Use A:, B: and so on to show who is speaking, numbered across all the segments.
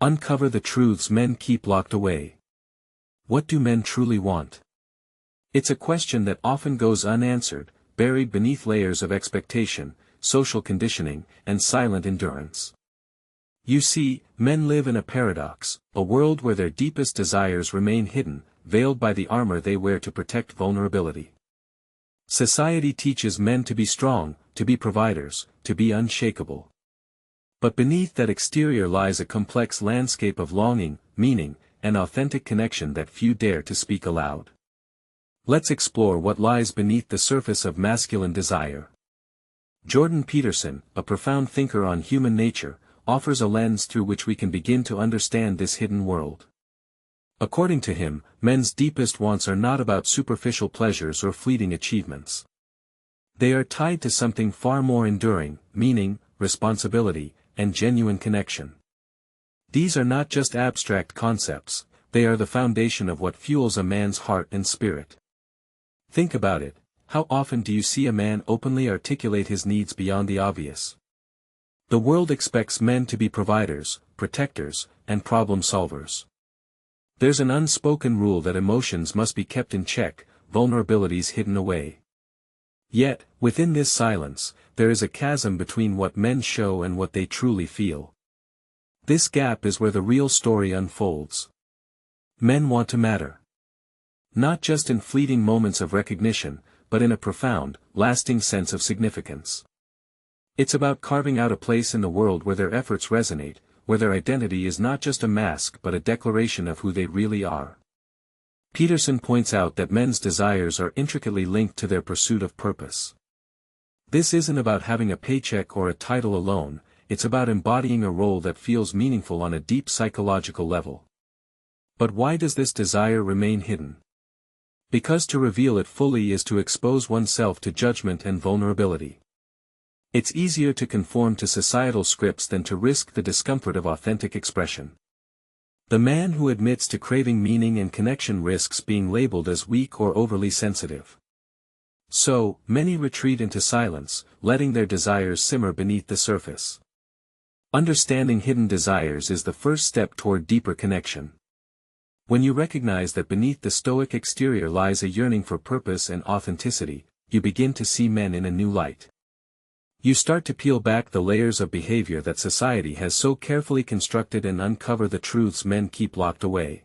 A: Uncover the truths men keep locked away. What do men truly want? It's a question that often goes unanswered, buried beneath layers of expectation, social conditioning, and silent endurance. You see, men live in a paradox, a world where their deepest desires remain hidden, veiled by the armor they wear to protect vulnerability. Society teaches men to be strong, to be providers, to be unshakable. But beneath that exterior lies a complex landscape of longing, meaning, and authentic connection that few dare to speak aloud. Let's explore what lies beneath the surface of masculine desire. Jordan Peterson, a profound thinker on human nature, offers a lens through which we can begin to understand this hidden world. According to him, men's deepest wants are not about superficial pleasures or fleeting achievements. They are tied to something far more enduring, meaning, responsibility, and genuine connection. These are not just abstract concepts, they are the foundation of what fuels a man's heart and spirit. Think about it, how often do you see a man openly articulate his needs beyond the obvious? The world expects men to be providers, protectors, and problem solvers. There's an unspoken rule that emotions must be kept in check, vulnerabilities hidden away. Yet, within this silence, there is a chasm between what men show and what they truly feel. This gap is where the real story unfolds. Men want to matter. Not just in fleeting moments of recognition, but in a profound, lasting sense of significance. It's about carving out a place in the world where their efforts resonate, where their identity is not just a mask but a declaration of who they really are. Peterson points out that men's desires are intricately linked to their pursuit of purpose. This isn't about having a paycheck or a title alone, it's about embodying a role that feels meaningful on a deep psychological level. But why does this desire remain hidden? Because to reveal it fully is to expose oneself to judgment and vulnerability. It's easier to conform to societal scripts than to risk the discomfort of authentic expression. The man who admits to craving meaning and connection risks being labeled as weak or overly sensitive. So, many retreat into silence, letting their desires simmer beneath the surface. Understanding hidden desires is the first step toward deeper connection. When you recognize that beneath the stoic exterior lies a yearning for purpose and authenticity, you begin to see men in a new light. You start to peel back the layers of behavior that society has so carefully constructed and uncover the truths men keep locked away.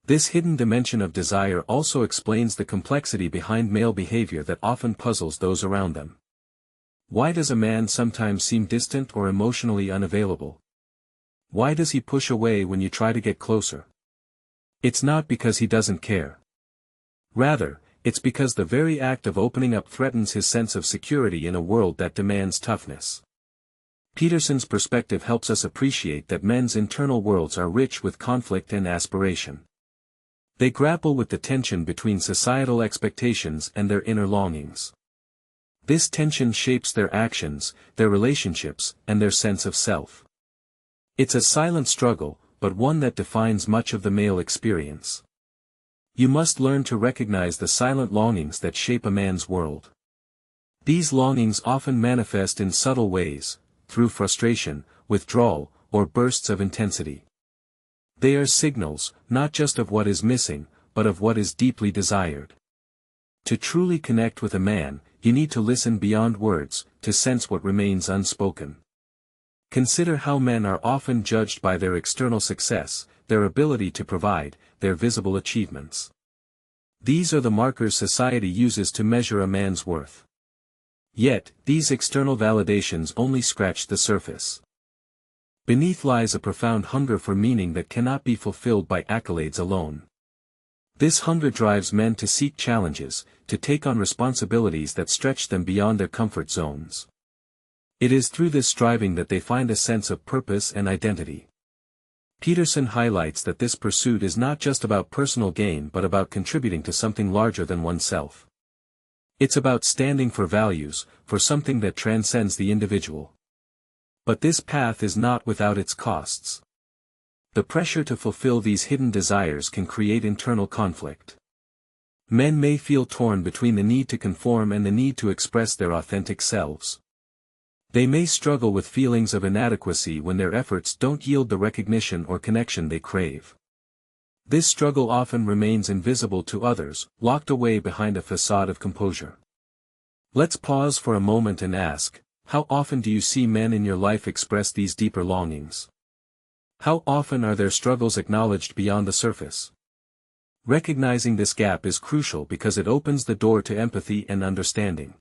A: This hidden dimension of desire also explains the complexity behind male behavior that often puzzles those around them. Why does a man sometimes seem distant or emotionally unavailable? Why does he push away when you try to get closer? It's not because he doesn't care. Rather, it's because the very act of opening up threatens his sense of security in a world that demands toughness. Peterson's perspective helps us appreciate that men's internal worlds are rich with conflict and aspiration. They grapple with the tension between societal expectations and their inner longings. This tension shapes their actions, their relationships, and their sense of self. It's a silent struggle, but one that defines much of the male experience. You must learn to recognize the silent longings that shape a man's world. These longings often manifest in subtle ways, through frustration, withdrawal, or bursts of intensity. They are signals, not just of what is missing, but of what is deeply desired. To truly connect with a man, you need to listen beyond words, to sense what remains unspoken. Consider how men are often judged by their external success, their ability to provide, their visible achievements. These are the markers society uses to measure a man's worth. Yet, these external validations only scratch the surface. Beneath lies a profound hunger for meaning that cannot be fulfilled by accolades alone. This hunger drives men to seek challenges, to take on responsibilities that stretch them beyond their comfort zones. It is through this striving that they find a sense of purpose and identity. Peterson highlights that this pursuit is not just about personal gain but about contributing to something larger than oneself. It's about standing for values, for something that transcends the individual. But this path is not without its costs. The pressure to fulfill these hidden desires can create internal conflict. Men may feel torn between the need to conform and the need to express their authentic selves. They may struggle with feelings of inadequacy when their efforts don't yield the recognition or connection they crave. This struggle often remains invisible to others, locked away behind a facade of composure. Let's pause for a moment and ask, how often do you see men in your life express these deeper longings? How often are their struggles acknowledged beyond the surface? Recognizing this gap is crucial because it opens the door to empathy and understanding.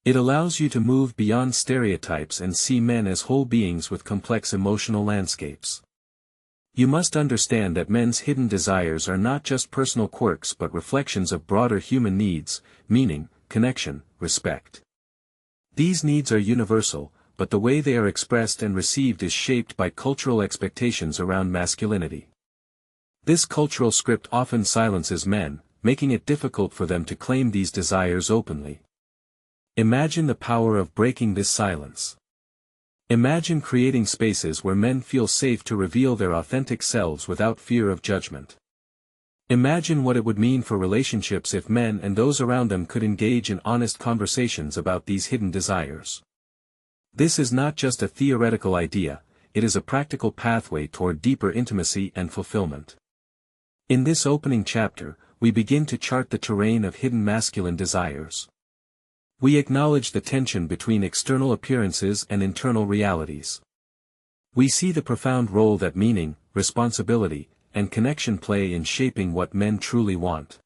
A: It allows you to move beyond stereotypes and see men as whole beings with complex emotional landscapes. You must understand that men's hidden desires are not just personal quirks but reflections of broader human needs, meaning, connection, respect. These needs are universal, but the way they are expressed and received is shaped by cultural expectations around masculinity. This cultural script often silences men, making it difficult for them to claim these desires openly. Imagine the power of breaking this silence. Imagine creating spaces where men feel safe to reveal their authentic selves without fear of judgment. Imagine what it would mean for relationships if men and those around them could engage in honest conversations about these hidden desires. This is not just a theoretical idea, it is a practical pathway toward deeper intimacy and fulfillment. In this opening chapter, we begin to chart the terrain of hidden masculine desires. We acknowledge the tension between external appearances and internal realities. We see the profound role that meaning, responsibility, and connection play in shaping what men truly want.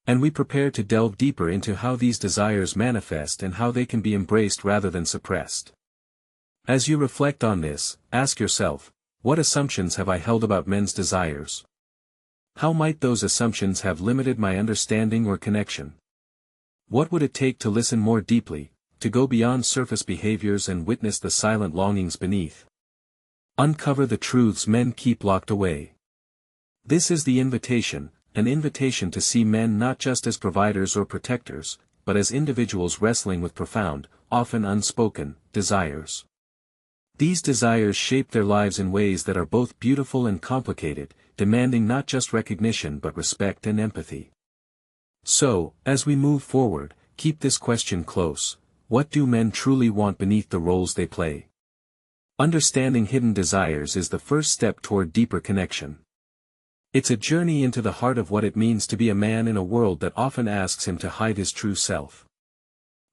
A: And we prepare to delve deeper into how these desires manifest and how they can be embraced rather than suppressed. As you reflect on this, ask yourself, what assumptions have I held about men's desires? How might those assumptions have limited my understanding or connection? What would it take to listen more deeply, to go beyond surface behaviors and witness the silent longings beneath? Uncover the truths men keep locked away. This is the invitation, an invitation to see men not just as providers or protectors, but as individuals wrestling with profound, often unspoken, desires. These desires shape their lives in ways that are both beautiful and complicated, demanding not just recognition but respect and empathy. So, as we move forward, keep this question close: what do men truly want beneath the roles they play? Understanding hidden desires is the first step toward deeper connection. It's a journey into the heart of what it means to be a man in a world that often asks him to hide his true self.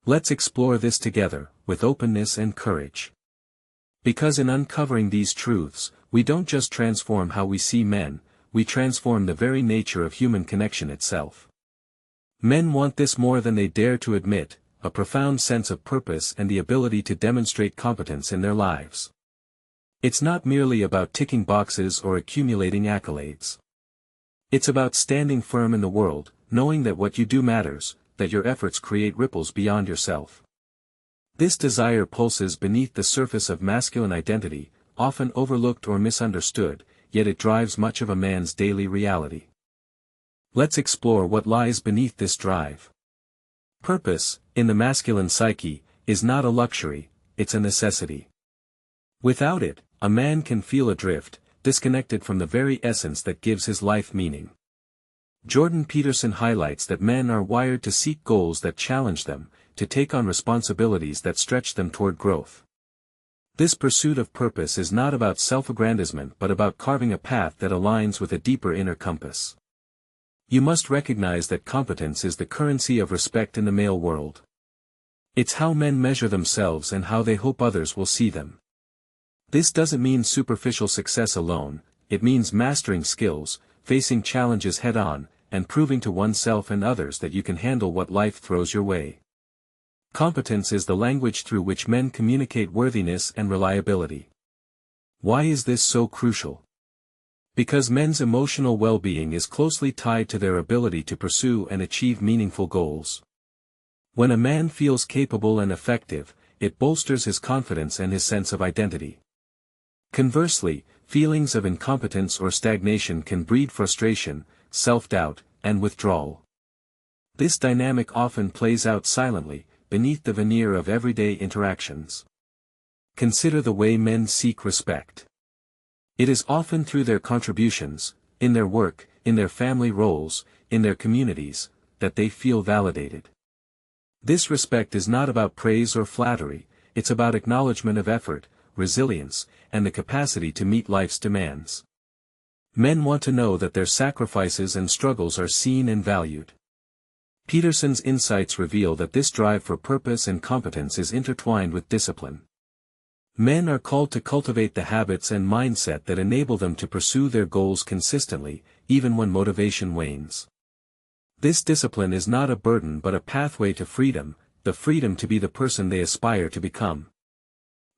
A: Let's explore this together, with openness and courage. Because in uncovering these truths, we don't just transform how we see men, we transform the very nature of human connection itself. Men want this more than they dare to admit, a profound sense of purpose and the ability to demonstrate competence in their lives. It's not merely about ticking boxes or accumulating accolades. It's about standing firm in the world, knowing that what you do matters, that your efforts create ripples beyond yourself. This desire pulses beneath the surface of masculine identity, often overlooked or misunderstood, yet it drives much of a man's daily reality. Let's explore what lies beneath this drive. Purpose, in the masculine psyche, is not a luxury, it's a necessity. Without it, a man can feel adrift, disconnected from the very essence that gives his life meaning. Jordan Peterson highlights that men are wired to seek goals that challenge them, to take on responsibilities that stretch them toward growth. This pursuit of purpose is not about self-aggrandizement but about carving a path that aligns with a deeper inner compass. You must recognize that competence is the currency of respect in the male world. It's how men measure themselves and how they hope others will see them. This doesn't mean superficial success alone, it means mastering skills, facing challenges head-on, and proving to oneself and others that you can handle what life throws your way. Competence is the language through which men communicate worthiness and reliability. Why is this so crucial? Because men's emotional well-being is closely tied to their ability to pursue and achieve meaningful goals. When a man feels capable and effective, it bolsters his confidence and his sense of identity. Conversely, feelings of incompetence or stagnation can breed frustration, self-doubt, and withdrawal. This dynamic often plays out silently, beneath the veneer of everyday interactions. Consider the way men seek respect. It is often through their contributions, in their work, in their family roles, in their communities, that they feel validated. This respect is not about praise or flattery, it's about acknowledgement of effort, resilience, and the capacity to meet life's demands. Men want to know that their sacrifices and struggles are seen and valued. Peterson's insights reveal that this drive for purpose and competence is intertwined with discipline. Men are called to cultivate the habits and mindset that enable them to pursue their goals consistently, even when motivation wanes. This discipline is not a burden but a pathway to freedom, the freedom to be the person they aspire to become.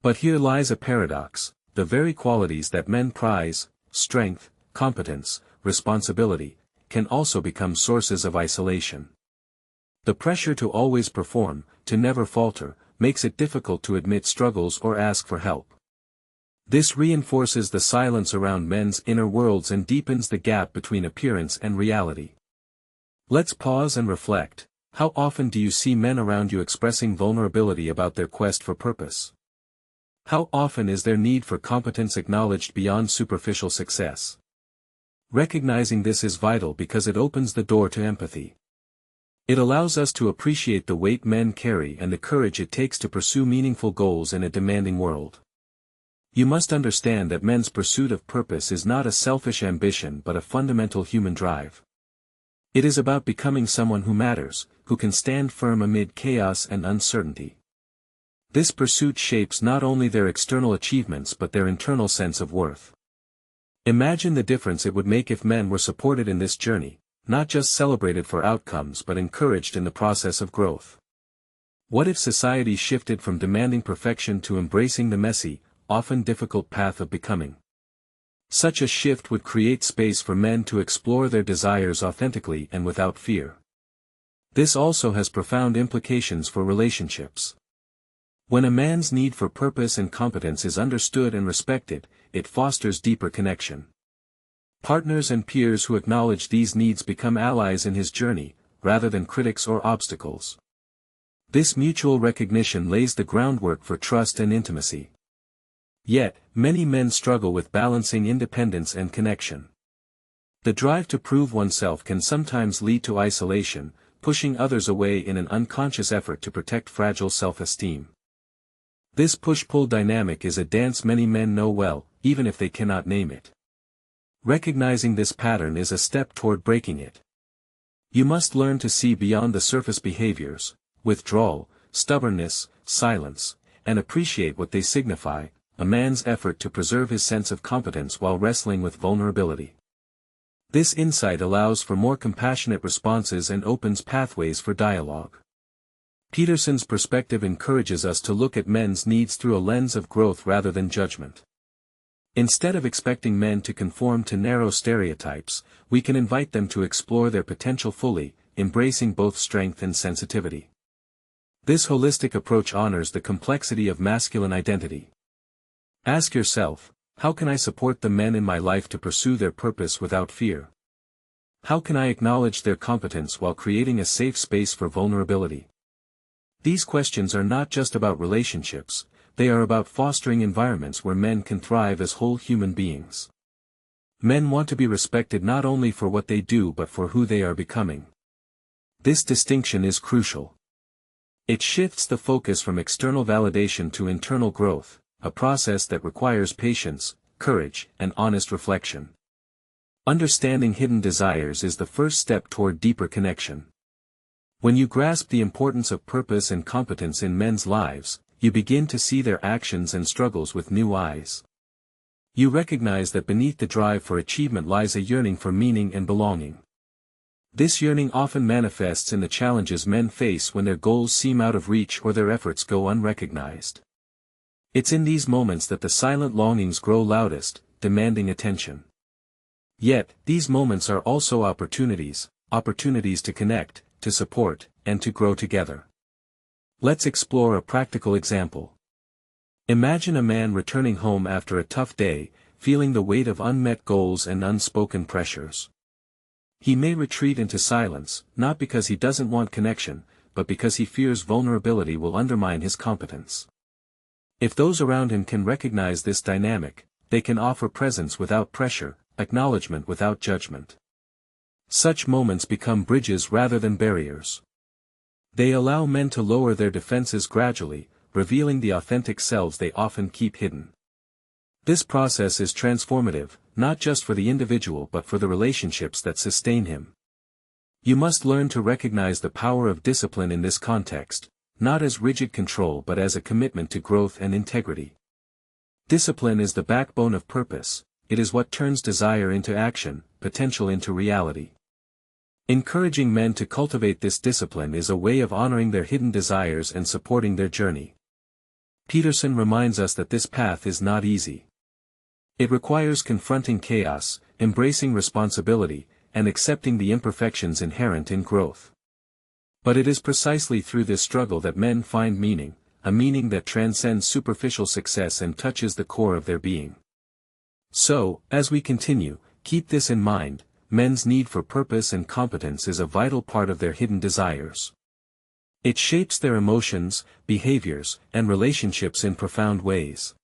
A: But here lies a paradox: the very qualities that men prize, strength, competence, responsibility, can also become sources of isolation. The pressure to always perform, to never falter, makes it difficult to admit struggles or ask for help. This reinforces the silence around men's inner worlds and deepens the gap between appearance and reality. Let's pause and reflect. How often do you see men around you expressing vulnerability about their quest for purpose? How often is their need for competence acknowledged beyond superficial success? Recognizing this is vital because it opens the door to empathy. It allows us to appreciate the weight men carry and the courage it takes to pursue meaningful goals in a demanding world. You must understand that men's pursuit of purpose is not a selfish ambition but a fundamental human drive. It is about becoming someone who matters, who can stand firm amid chaos and uncertainty. This pursuit shapes not only their external achievements but their internal sense of worth. Imagine the difference it would make if men were supported in this journey, not just celebrated for outcomes but encouraged in the process of growth. What if society shifted from demanding perfection to embracing the messy, often difficult path of becoming? Such a shift would create space for men to explore their desires authentically and without fear. This also has profound implications for relationships. When a man's need for purpose and competence is understood and respected, it fosters deeper connection. Partners and peers who acknowledge these needs become allies in his journey, rather than critics or obstacles. This mutual recognition lays the groundwork for trust and intimacy. Yet, many men struggle with balancing independence and connection. The drive to prove oneself can sometimes lead to isolation, pushing others away in an unconscious effort to protect fragile self-esteem. This push-pull dynamic is a dance many men know well, even if they cannot name it. Recognizing this pattern is a step toward breaking it. You must learn to see beyond the surface behaviors, withdrawal, stubbornness, silence, and appreciate what they signify: a man's effort to preserve his sense of competence while wrestling with vulnerability. This insight allows for more compassionate responses and opens pathways for dialogue. Peterson's perspective encourages us to look at men's needs through a lens of growth rather than judgment. Instead of expecting men to conform to narrow stereotypes, we can invite them to explore their potential fully, embracing both strength and sensitivity. This holistic approach honors the complexity of masculine identity. Ask yourself, how can I support the men in my life to pursue their purpose without fear? How can I acknowledge their competence while creating a safe space for vulnerability? These questions are not just about relationships, they are about fostering environments where men can thrive as whole human beings. Men want to be respected not only for what they do but for who they are becoming. This distinction is crucial. It shifts the focus from external validation to internal growth, a process that requires patience, courage, and honest reflection. Understanding hidden desires is the first step toward deeper connection. When you grasp the importance of purpose and competence in men's lives, you begin to see their actions and struggles with new eyes. You recognize that beneath the drive for achievement lies a yearning for meaning and belonging. This yearning often manifests in the challenges men face when their goals seem out of reach or their efforts go unrecognized. It's in these moments that the silent longings grow loudest, demanding attention. Yet, these moments are also opportunities to connect, to support, and to grow together. Let's explore a practical example. Imagine a man returning home after a tough day, feeling the weight of unmet goals and unspoken pressures. He may retreat into silence, not because he doesn't want connection, but because he fears vulnerability will undermine his competence. If those around him can recognize this dynamic, they can offer presence without pressure, acknowledgement without judgment. Such moments become bridges rather than barriers. They allow men to lower their defenses gradually, revealing the authentic selves they often keep hidden. This process is transformative, not just for the individual but for the relationships that sustain him. You must learn to recognize the power of discipline in this context, not as rigid control but as a commitment to growth and integrity. Discipline is the backbone of purpose, it is what turns desire into action, potential into reality. Encouraging men to cultivate this discipline is a way of honoring their hidden desires and supporting their journey. Peterson reminds us that this path is not easy. It requires confronting chaos, embracing responsibility, and accepting the imperfections inherent in growth. But it is precisely through this struggle that men find meaning, a meaning that transcends superficial success and touches the core of their being. So, as we continue, keep this in mind: men's need for purpose and competence is a vital part of their hidden desires. It shapes their emotions, behaviors, and relationships in profound ways.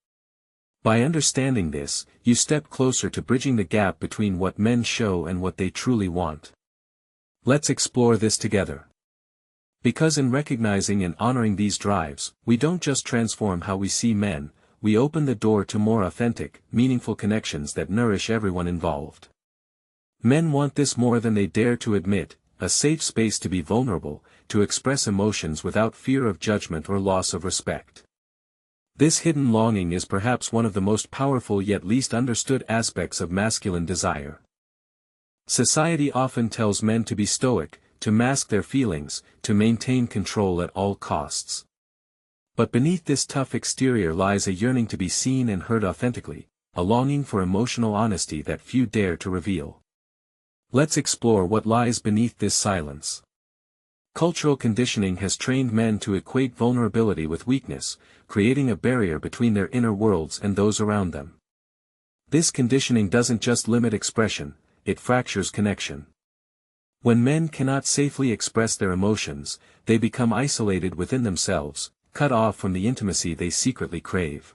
A: By understanding this, you step closer to bridging the gap between what men show and what they truly want. Let's explore this together. Because in recognizing and honoring these drives, we don't just transform how we see men, we open the door to more authentic, meaningful connections that nourish everyone involved. Men want this more than they dare to admit: a safe space to be vulnerable, to express emotions without fear of judgment or loss of respect. This hidden longing is perhaps one of the most powerful yet least understood aspects of masculine desire. Society often tells men to be stoic, to mask their feelings, to maintain control at all costs. But beneath this tough exterior lies a yearning to be seen and heard authentically, a longing for emotional honesty that few dare to reveal. Let's explore what lies beneath this silence. Cultural conditioning has trained men to equate vulnerability with weakness, creating a barrier between their inner worlds and those around them. This conditioning doesn't just limit expression, it fractures connection. When men cannot safely express their emotions, they become isolated within themselves, cut off from the intimacy they secretly crave.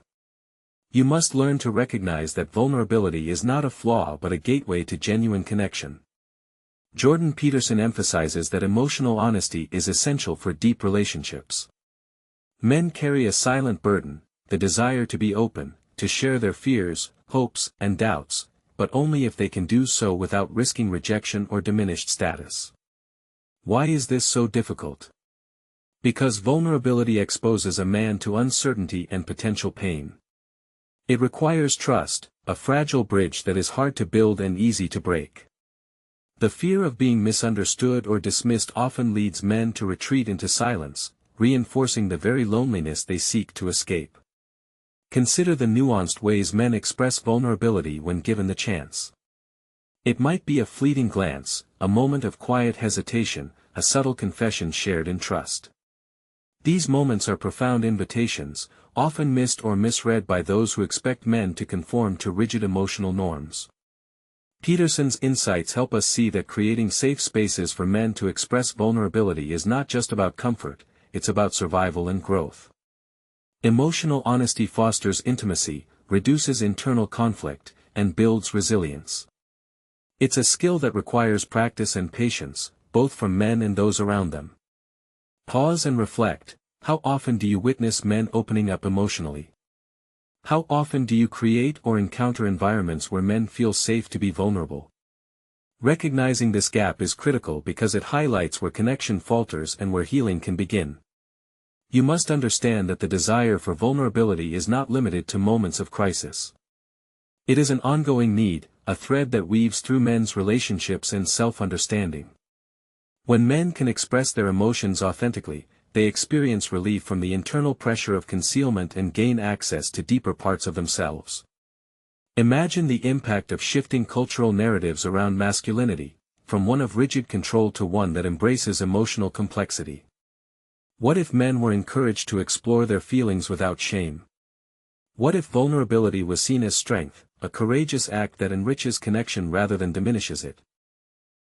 A: You must learn to recognize that vulnerability is not a flaw but a gateway to genuine connection. Jordan Peterson emphasizes that emotional honesty is essential for deep relationships. Men carry a silent burden, the desire to be open, to share their fears, hopes, and doubts, but only if they can do so without risking rejection or diminished status. Why is this so difficult? Because vulnerability exposes a man to uncertainty and potential pain. It requires trust, a fragile bridge that is hard to build and easy to break. The fear of being misunderstood or dismissed often leads men to retreat into silence, reinforcing the very loneliness they seek to escape. Consider the nuanced ways men express vulnerability when given the chance. It might be a fleeting glance, a moment of quiet hesitation, a subtle confession shared in trust. These moments are profound invitations, often missed or misread by those who expect men to conform to rigid emotional norms. Peterson's insights help us see that creating safe spaces for men to express vulnerability is not just about comfort, it's about survival and growth. Emotional honesty fosters intimacy, reduces internal conflict, and builds resilience. It's a skill that requires practice and patience, both from men and those around them. Pause and reflect: how often do you witness men opening up emotionally? How often do you create or encounter environments where men feel safe to be vulnerable? Recognizing this gap is critical because it highlights where connection falters and where healing can begin. You must understand that the desire for vulnerability is not limited to moments of crisis. It is an ongoing need, a thread that weaves through men's relationships and self-understanding. When men can express their emotions authentically, they experience relief from the internal pressure of concealment and gain access to deeper parts of themselves. Imagine the impact of shifting cultural narratives around masculinity, from one of rigid control to one that embraces emotional complexity. What if men were encouraged to explore their feelings without shame? What if vulnerability was seen as strength, a courageous act that enriches connection rather than diminishes it?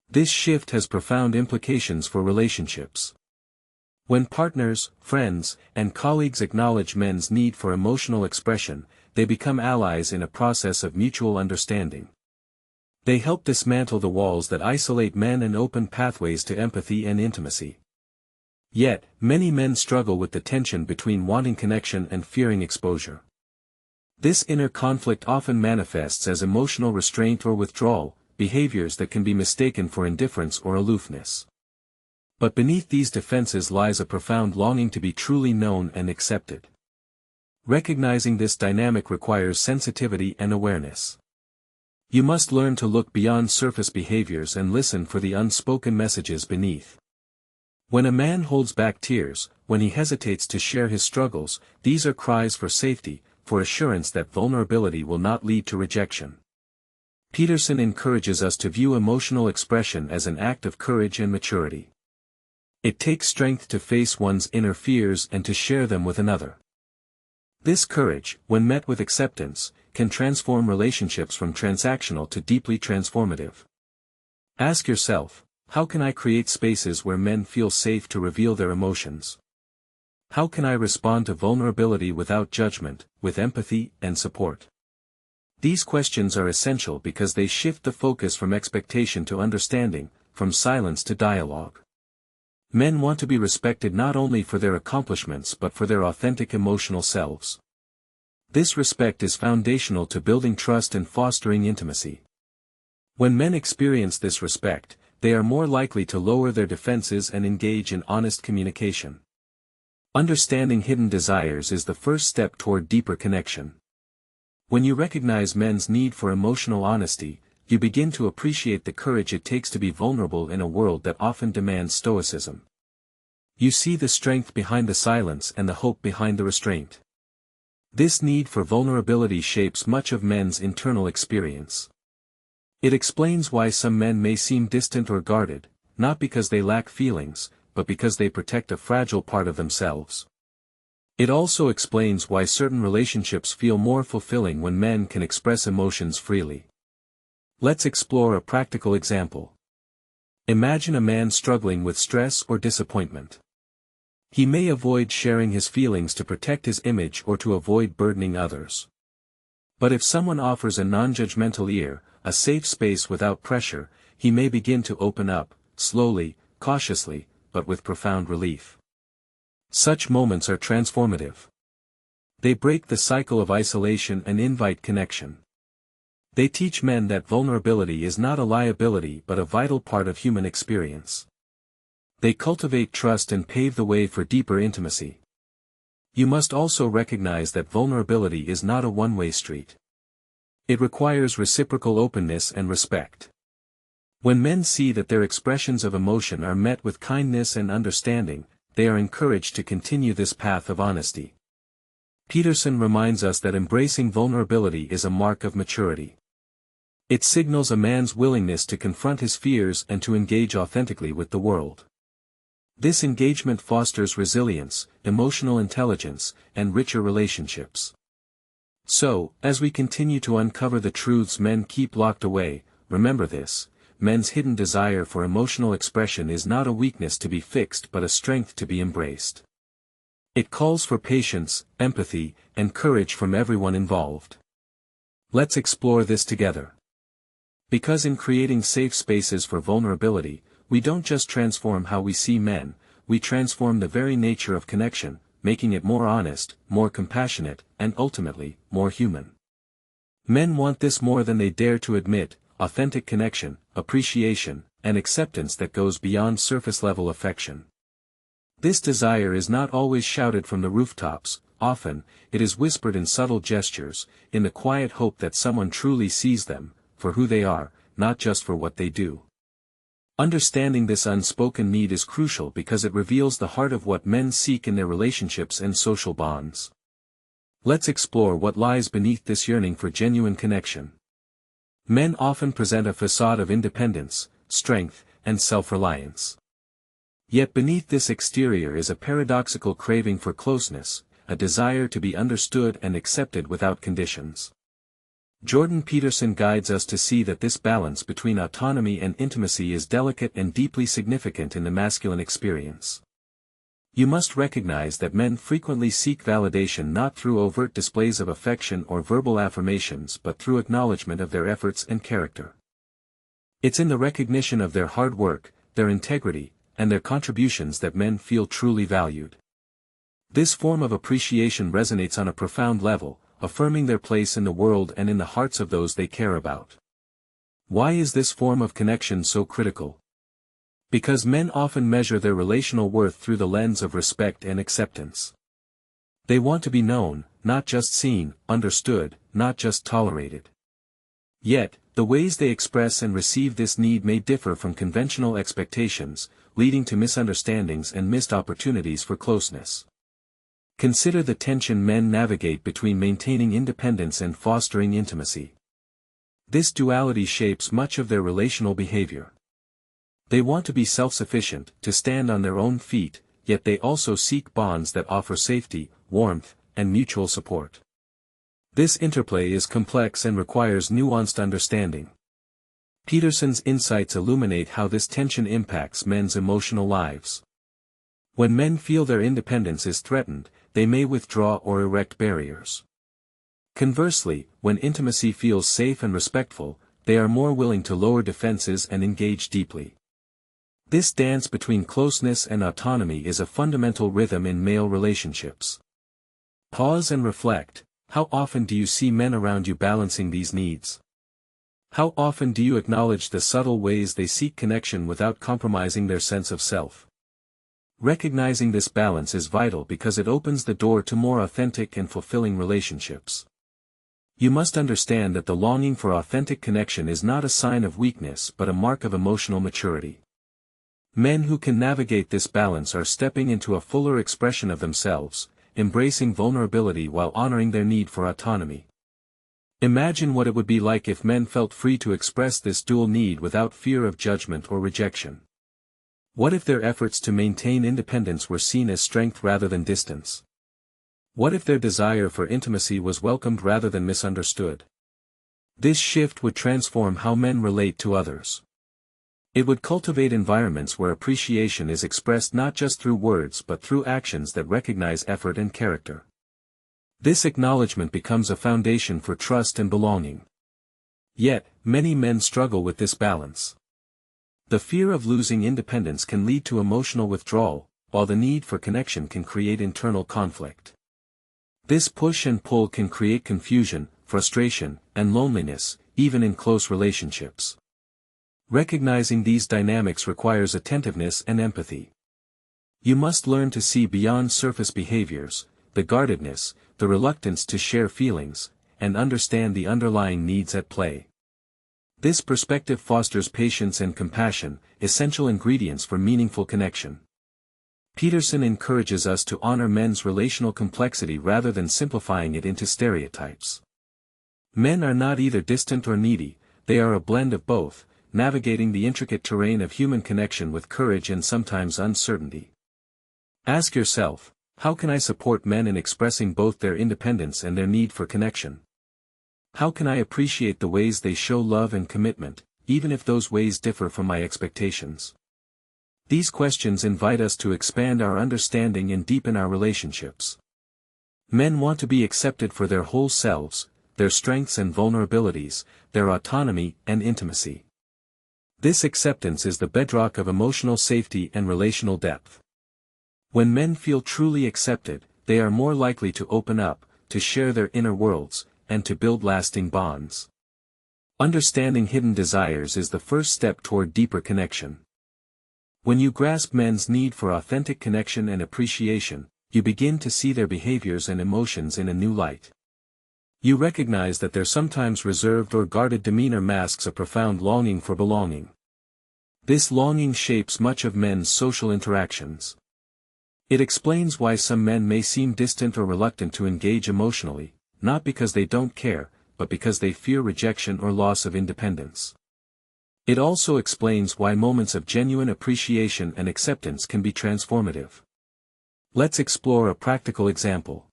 A: This shift has profound implications for relationships. When partners, friends, and colleagues acknowledge men's need for emotional expression, they become allies in a process of mutual understanding. They help dismantle the walls that isolate men and open pathways to empathy and intimacy. Yet, many men struggle with the tension between wanting connection and fearing exposure. This inner conflict often manifests as emotional restraint or withdrawal, behaviors that can be mistaken for indifference or aloofness. But beneath these defenses lies a profound longing to be truly known and accepted. Recognizing this dynamic requires sensitivity and awareness. You must learn to look beyond surface behaviors and listen for the unspoken messages beneath. When a man holds back tears, when he hesitates to share his struggles, these are cries for safety, for assurance that vulnerability will not lead to rejection. Peterson encourages us to view emotional expression as an act of courage and maturity. It takes strength to face one's inner fears and to share them with another. This courage, when met with acceptance, can transform relationships from transactional to deeply transformative. Ask yourself, how can I create spaces where men feel safe to reveal their emotions? How can I respond to vulnerability without judgment, with empathy and support? These questions are essential because they shift the focus from expectation to understanding, from silence to dialogue. Men want to be respected not only for their accomplishments but for their authentic emotional selves. This respect is foundational to building trust and fostering intimacy. When men experience this respect, they are more likely to lower their defenses and engage in honest communication. Understanding hidden desires is the first step toward deeper connection. When you recognize men's need for emotional honesty, you begin to appreciate the courage it takes to be vulnerable in a world that often demands stoicism. You see the strength behind the silence and the hope behind the restraint. This need for vulnerability shapes much of men's internal experience. It explains why some men may seem distant or guarded, not because they lack feelings, but because they protect a fragile part of themselves. It also explains why certain relationships feel more fulfilling when men can express emotions freely. Let's explore a practical example. Imagine a man struggling with stress or disappointment. He may avoid sharing his feelings to protect his image or to avoid burdening others. But if someone offers a non-judgmental ear, a safe space without pressure, he may begin to open up, slowly, cautiously, but with profound relief. Such moments are transformative. They break the cycle of isolation and invite connection. They teach men that vulnerability is not a liability but a vital part of human experience. They cultivate trust and pave the way for deeper intimacy. You must also recognize that vulnerability is not a one-way street. It requires reciprocal openness and respect. When men see that their expressions of emotion are met with kindness and understanding, they are encouraged to continue this path of honesty. Peterson reminds us that embracing vulnerability is a mark of maturity. It signals a man's willingness to confront his fears and to engage authentically with the world. This engagement fosters resilience, emotional intelligence, and richer relationships. So, as we continue to uncover the truths men keep locked away, remember this: men's hidden desire for emotional expression is not a weakness to be fixed but a strength to be embraced. It calls for patience, empathy, and courage from everyone involved. Let's explore this together. Because in creating safe spaces for vulnerability, we don't just transform how we see men, we transform the very nature of connection, making it more honest, more compassionate, and ultimately, more human. Men want this more than they dare to admit: authentic connection, appreciation, and acceptance that goes beyond surface-level affection. This desire is not always shouted from the rooftops, often, it is whispered in subtle gestures, in the quiet hope that someone truly sees them, for who they are, not just for what they do. Understanding this unspoken need is crucial because it reveals the heart of what men seek in their relationships and social bonds. Let's explore what lies beneath this yearning for genuine connection. Men often present a facade of independence, strength, and self-reliance. Yet beneath this exterior is a paradoxical craving for closeness, a desire to be understood and accepted without conditions. Jordan Peterson guides us to see that this balance between autonomy and intimacy is delicate and deeply significant in the masculine experience. You must recognize that men frequently seek validation not through overt displays of affection or verbal affirmations but through acknowledgement of their efforts and character. It's in the recognition of their hard work, their integrity, and their contributions that men feel truly valued. This form of appreciation resonates on a profound level, affirming their place in the world and in the hearts of those they care about. Why is this form of connection so critical? Because men often measure their relational worth through the lens of respect and acceptance. They want to be known, not just seen, understood, not just tolerated. Yet, the ways they express and receive this need may differ from conventional expectations, leading to misunderstandings and missed opportunities for closeness. Consider the tension men navigate between maintaining independence and fostering intimacy. This duality shapes much of their relational behavior. They want to be self-sufficient, to stand on their own feet, yet they also seek bonds that offer safety, warmth, and mutual support. This interplay is complex and requires nuanced understanding. Peterson's insights illuminate how this tension impacts men's emotional lives. When men feel their independence is threatened, they may withdraw or erect barriers. Conversely, when intimacy feels safe and respectful, they are more willing to lower defenses and engage deeply. This dance between closeness and autonomy is a fundamental rhythm in male relationships. Pause and reflect. How often do you see men around you balancing these needs? How often do you acknowledge the subtle ways they seek connection without compromising their sense of self? Recognizing this balance is vital because it opens the door to more authentic and fulfilling relationships. You must understand that the longing for authentic connection is not a sign of weakness but a mark of emotional maturity. Men who can navigate this balance are stepping into a fuller expression of themselves, embracing vulnerability while honoring their need for autonomy. Imagine what it would be like if men felt free to express this dual need without fear of judgment or rejection. What if their efforts to maintain independence were seen as strength rather than distance? What if their desire for intimacy was welcomed rather than misunderstood? This shift would transform how men relate to others. It would cultivate environments where appreciation is expressed not just through words but through actions that recognize effort and character. This acknowledgement becomes a foundation for trust and belonging. Yet, many men struggle with this balance. The fear of losing independence can lead to emotional withdrawal, while the need for connection can create internal conflict. This push and pull can create confusion, frustration, and loneliness, even in close relationships. Recognizing these dynamics requires attentiveness and empathy. You must learn to see beyond surface behaviors, the guardedness, the reluctance to share feelings, and understand the underlying needs at play. This perspective fosters patience and compassion, essential ingredients for meaningful connection. Peterson encourages us to honor men's relational complexity rather than simplifying it into stereotypes. Men are not either distant or needy, they are a blend of both, navigating the intricate terrain of human connection with courage and sometimes uncertainty. Ask yourself, how can I support men in expressing both their independence and their need for connection? How can I appreciate the ways they show love and commitment, even if those ways differ from my expectations? These questions invite us to expand our understanding and deepen our relationships. Men want to be accepted for their whole selves, their strengths and vulnerabilities, their autonomy and intimacy. This acceptance is the bedrock of emotional safety and relational depth. When men feel truly accepted, they are more likely to open up, to share their inner worlds, and to build lasting bonds. Understanding hidden desires is the first step toward deeper connection. When you grasp men's need for authentic connection and appreciation, you begin to see their behaviors and emotions in a new light. You recognize that their sometimes reserved or guarded demeanor masks a profound longing for belonging. This longing shapes much of men's social interactions. It explains why some men may seem distant or reluctant to engage emotionally, not because they don't care, but because they fear rejection or loss of independence. It also explains why moments of genuine appreciation and acceptance can be transformative. Let's explore a practical example.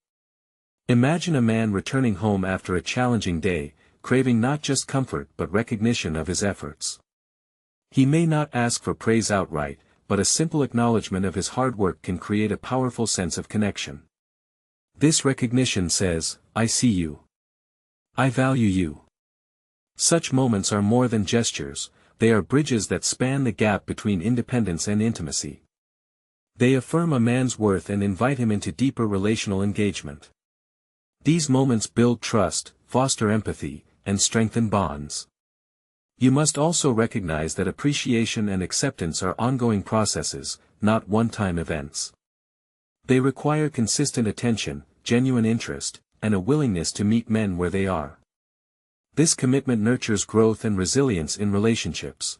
A: Imagine a man returning home after a challenging day, craving not just comfort but recognition of his efforts. He may not ask for praise outright, but a simple acknowledgement of his hard work can create a powerful sense of connection. This recognition says, "I see you. I value you." Such moments are more than gestures, they are bridges that span the gap between independence and intimacy. They affirm a man's worth and invite him into deeper relational engagement. These moments build trust, foster empathy, and strengthen bonds. You must also recognize that appreciation and acceptance are ongoing processes, not one-time events. They require consistent attention, genuine interest, and a willingness to meet men where they are. This commitment nurtures growth and resilience in relationships.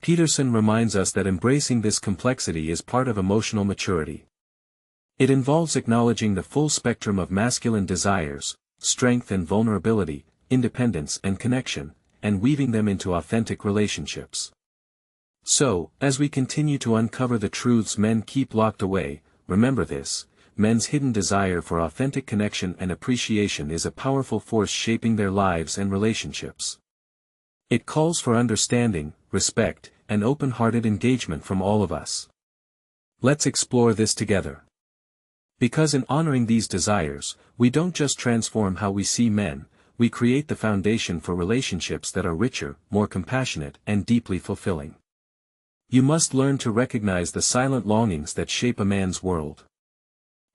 A: Peterson reminds us that embracing this complexity is part of emotional maturity. It involves acknowledging the full spectrum of masculine desires, strength and vulnerability, independence and connection, and weaving them into authentic relationships. So, as we continue to uncover the truths men keep locked away, remember this: men's hidden desire for authentic connection and appreciation is a powerful force shaping their lives and relationships. It calls for understanding, respect, and open-hearted engagement from all of us. Let's explore this together. Because in honoring these desires, we don't just transform how we see men, we create the foundation for relationships that are richer, more compassionate, and deeply fulfilling. You must learn to recognize the silent longings that shape a man's world.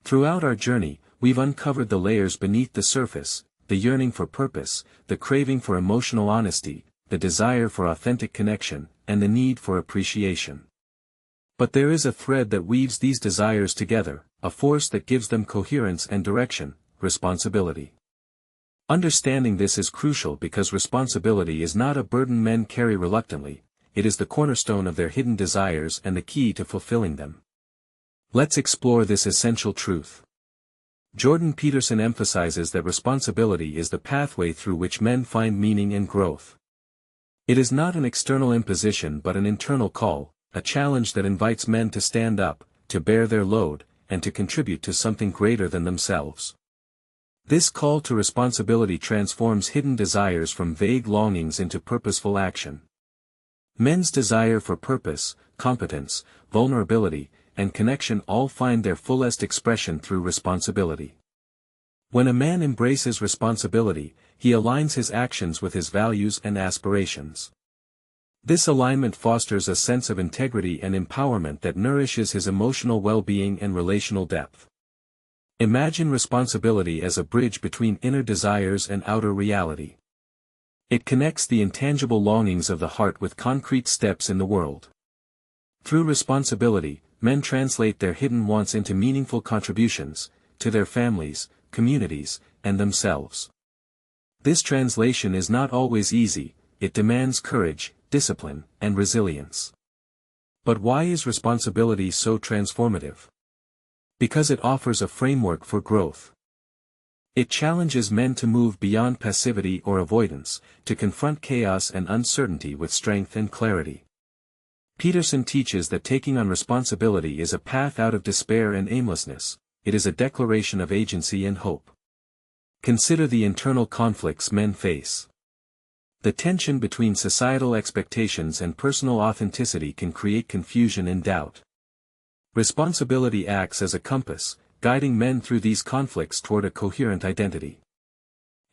A: Throughout our journey, we've uncovered the layers beneath the surface: the yearning for purpose, the craving for emotional honesty, the desire for authentic connection, and the need for appreciation. But there is a thread that weaves these desires together, a force that gives them coherence and direction: responsibility. Understanding this is crucial because responsibility is not a burden men carry reluctantly, it is the cornerstone of their hidden desires and the key to fulfilling them. Let's explore this essential truth. Jordan Peterson emphasizes that responsibility is the pathway through which men find meaning and growth. It is not an external imposition but an internal call, a challenge that invites men to stand up, to bear their load, and to contribute to something greater than themselves. This call to responsibility transforms hidden desires from vague longings into purposeful action. Men's desire for purpose, competence, vulnerability, and connection all find their fullest expression through responsibility. When a man embraces responsibility, he aligns his actions with his values and aspirations. This alignment fosters a sense of integrity and empowerment that nourishes his emotional well-being and relational depth. Imagine responsibility as a bridge between inner desires and outer reality. It connects the intangible longings of the heart with concrete steps in the world. Through responsibility, men translate their hidden wants into meaningful contributions, to their families, communities, and themselves. This translation is not always easy, it demands courage, discipline, and resilience. But why is responsibility so transformative? Because it offers a framework for growth. It challenges men to move beyond passivity or avoidance, to confront chaos and uncertainty with strength and clarity. Peterson teaches that taking on responsibility is a path out of despair and aimlessness, it is a declaration of agency and hope. Consider the internal conflicts men face. The tension between societal expectations and personal authenticity can create confusion and doubt. Responsibility acts as a compass, guiding men through these conflicts toward a coherent identity.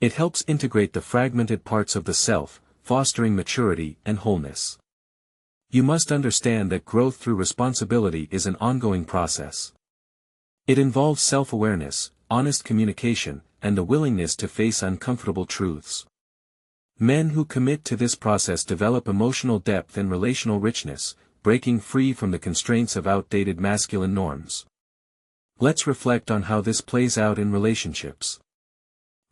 A: It helps integrate the fragmented parts of the self, fostering maturity and wholeness. You must understand that growth through responsibility is an ongoing process. It involves self-awareness, honest communication, and the willingness to face uncomfortable truths. Men who commit to this process develop emotional depth and relational richness, breaking free from the constraints of outdated masculine norms. Let's reflect on how this plays out in relationships.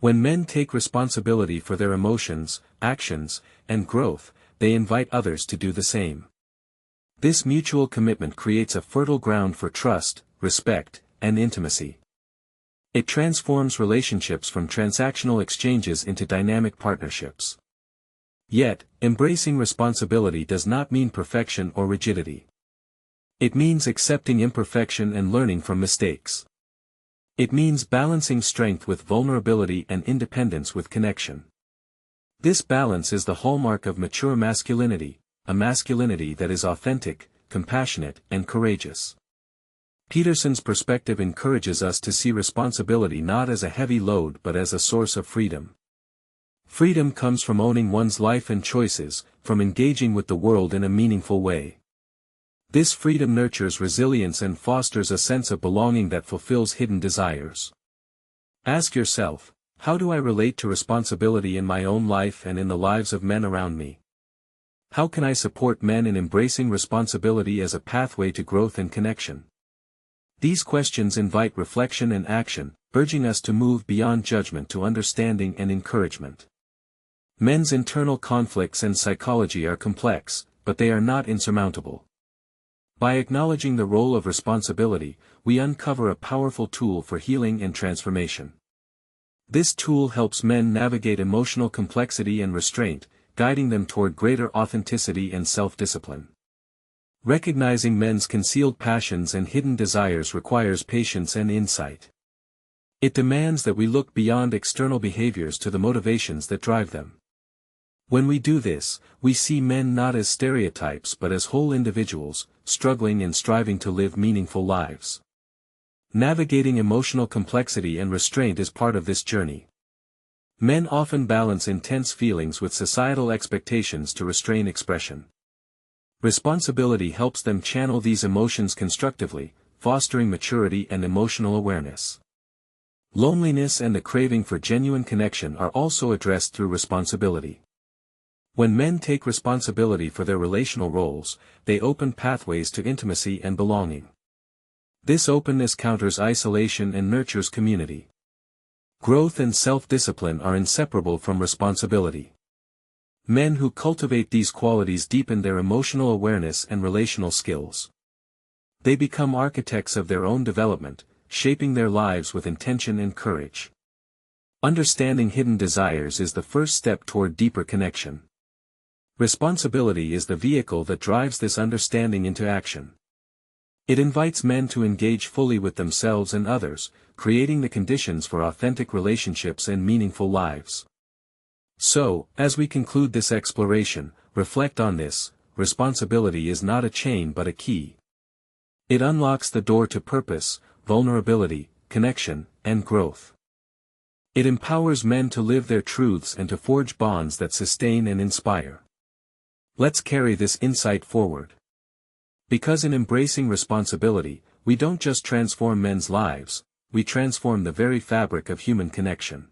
A: When men take responsibility for their emotions, actions, and growth, they invite others to do the same. This mutual commitment creates a fertile ground for trust, respect, and intimacy. It transforms relationships from transactional exchanges into dynamic partnerships. Yet, embracing responsibility does not mean perfection or rigidity. It means accepting imperfection and learning from mistakes. It means balancing strength with vulnerability and independence with connection. This balance is the hallmark of mature masculinity, a masculinity that is authentic, compassionate, and courageous. Peterson's perspective encourages us to see responsibility not as a heavy load but as a source of freedom. Freedom comes from owning one's life and choices, from engaging with the world in a meaningful way. This freedom nurtures resilience and fosters a sense of belonging that fulfills hidden desires. Ask yourself, how do I relate to responsibility in my own life and in the lives of men around me? How can I support men in embracing responsibility as a pathway to growth and connection? These questions invite reflection and action, urging us to move beyond judgment to understanding and encouragement. Men's internal conflicts and psychology are complex, but they are not insurmountable. By acknowledging the role of responsibility, we uncover a powerful tool for healing and transformation. This tool helps men navigate emotional complexity and restraint, guiding them toward greater authenticity and self-discipline. Recognizing men's concealed passions and hidden desires requires patience and insight. It demands that we look beyond external behaviors to the motivations that drive them. When we do this, we see men not as stereotypes but as whole individuals, struggling and striving to live meaningful lives. Navigating emotional complexity and restraint is part of this journey. Men often balance intense feelings with societal expectations to restrain expression. Responsibility helps them channel these emotions constructively, fostering maturity and emotional awareness. Loneliness and the craving for genuine connection are also addressed through responsibility. When men take responsibility for their relational roles, they open pathways to intimacy and belonging. This openness counters isolation and nurtures community. Growth and self-discipline are inseparable from responsibility. Men who cultivate these qualities deepen their emotional awareness and relational skills. They become architects of their own development, shaping their lives with intention and courage. Understanding hidden desires is the first step toward deeper connection. Responsibility is the vehicle that drives this understanding into action. It invites men to engage fully with themselves and others, creating the conditions for authentic relationships and meaningful lives. So, as we conclude this exploration, reflect on this: responsibility is not a chain but a key. It unlocks the door to purpose, vulnerability, connection, and growth. It empowers men to live their truths and to forge bonds that sustain and inspire. Let's carry this insight forward. Because in embracing responsibility, we don't just transform men's lives, we transform the very fabric of human connection.